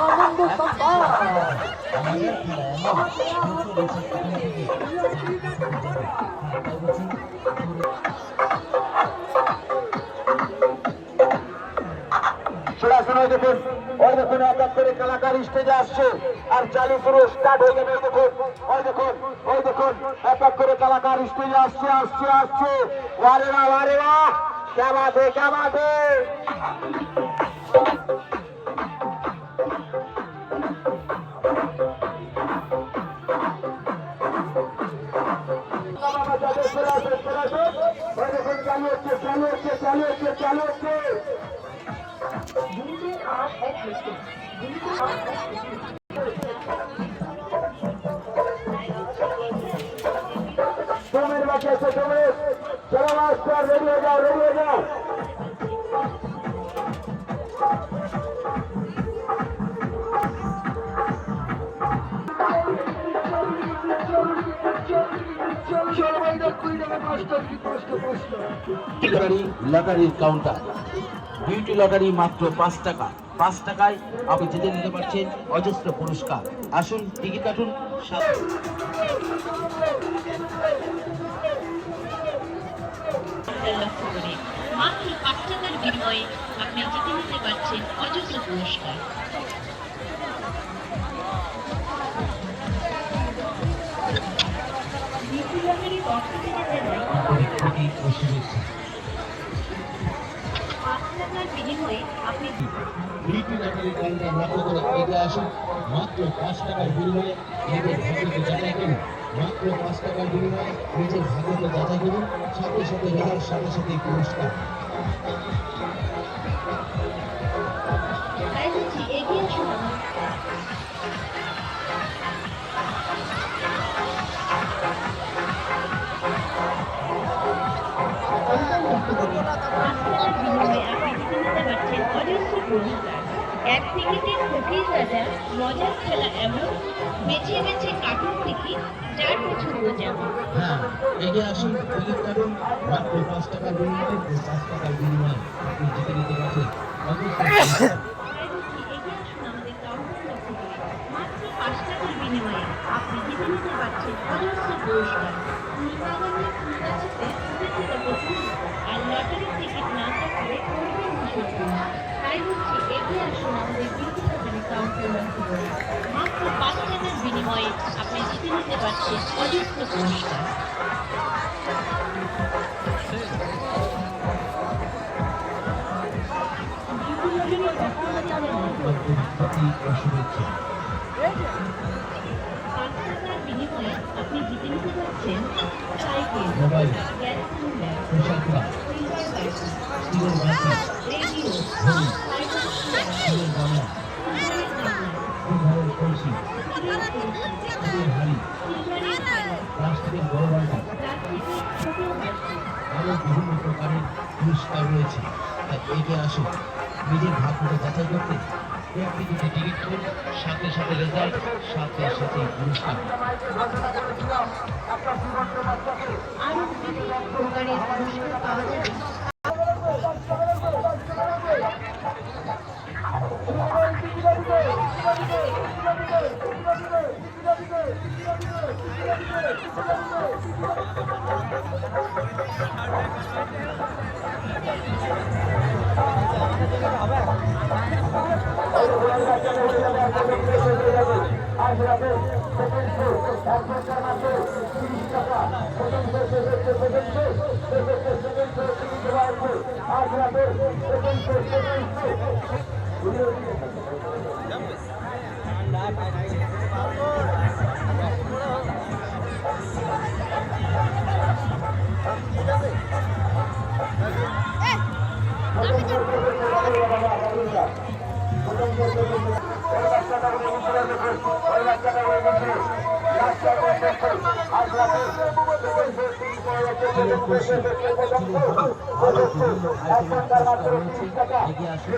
আনন্দ সংবাদ। দেখুন ওই দেখুন এক এক করে কলাকার স্টেজে আসছে আর চালু শুরু স্টার্ট হয়ে যাবে। দেখুন ওই দেখুন এক এক করে কলাকার স্টেজে আসছে আসছে আসছে। वारे वाह क्या बात है क्या बात है। चालू चलो मास्टर रेडी हो जाओ रेडी हो जाओ। লটারির কাউন্টার বিউটি লটারি মাত্র 5 টাকা। 5 টাকায় আপনি জিতে নিতে পারছেন অজস্র পুরস্কার। আসুন টিকিট কাটুন। মাত্র 5 টাকার বিনিময়ে আপনি জিতে নিতে পারছেন অজস্র পুরস্কার। মাত্র 5 টাকার বিনিময়ে নিজের ভাগ্যকে যাচাই করুন। মাত্র 5 টাকার বিনিময়ে নিজের ভাগ্যকে যাচাই করুন। সাথে সাথে রেজাল্ট সাথে সাথে পুরস্কার। এক টিকিটের কুকিজ রাজা মজার খেলা এমন বেছে বেছে কার্টুন টিকিট যার পছন্দ যেমন। হ্যাঁ এগিয়ে আসুন টিকিট কাটুন। মাত্র 5 টাকার বিনিময়ে 5 টাকার বিনিময়ে আপনি জিতে নিতে পারছেন এগিয়ে আসুন আমাদের কাউন্টার লক্ষ্য করে। মাত্র 5 টাকার বিনিময়ে আপনি জিতে নিতে পারছেন অজস্র পুরস্কার। ফুলবাগানের ফুল গাছেতে ফুটে থেকে প্রচুর আর লটারির টিকিট না থাকলে করবেন ভীষণ। তাই বলছি এগিয়ে আসুন আমাদের বিউটি লটারি কাউন্টার লক্ষ্য করে। মাত্র 5 টাকার বিনিময়ে আপনি জিতে নিতে পারছেন অজস্র পুরস্কার। বিনিময়ে আপনি জিতে নিতে পারছেন সাইকেল, গ্যাস সিলিন্ডার, রেডিও, বিভিন্ন প্রকারের পুরস্কার রয়েছে। তাই এগিয়ে আসুন নিজের ভাগ্যকে যাচাই করতে। টিকিটে টিকিট করুন, সাথে সাথে রেজাল্ট সাথে সাথে পুরস্কার। আরো বিভিন্ন প্রকারের পুরস্কার পাওয়া যাবে। চিলের কলসি, চিলের হাড়ি, আরও বিভিন্ন আইটেমের পুরস্কার রয়েছে। এগিয়ে আসুন,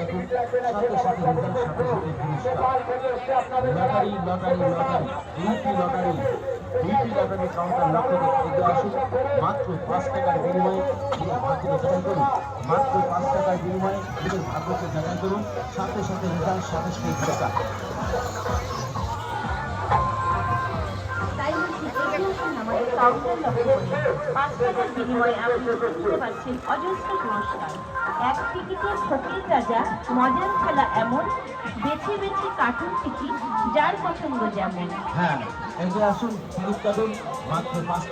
টিকিট কাটুন, সাথে সাথে রেজাল্ট, সাথে সাথে পুরস্কার। লটারি লটারি লটারি, দুইটি লটারি কাউন্টার লক্ষ্য করে এগিয়ে আসুন। মাত্র 5 টাকার বিনিময়ে নিজের ভাগ্যকে যাচাই করুন। মাত্র 5 টাকার বিনিময়ে নিজের ভাগ্যকে যাচাই করুন, সাথে সাথে রেজাল্ট, সাথে সাথে পুরস্কার। তাই বলছি এগিয়ে আসুন আমাদের কাউন্টার লক্ষ্য করে। 5 টাকার বিনিময়ে আপনি জিতে পাচ্ছেন অজস্র পুরস্কার। এক টিকিটে ফকির রাজা, মজার খেলা এমন, বেছে বেছে কার্টুন টিকিট, যার পছন্দ যেমন। হ্যাঁ, এগিয়ে আসুন, টিকিট কাটুন, মাত্র 5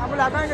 আমরা আগামী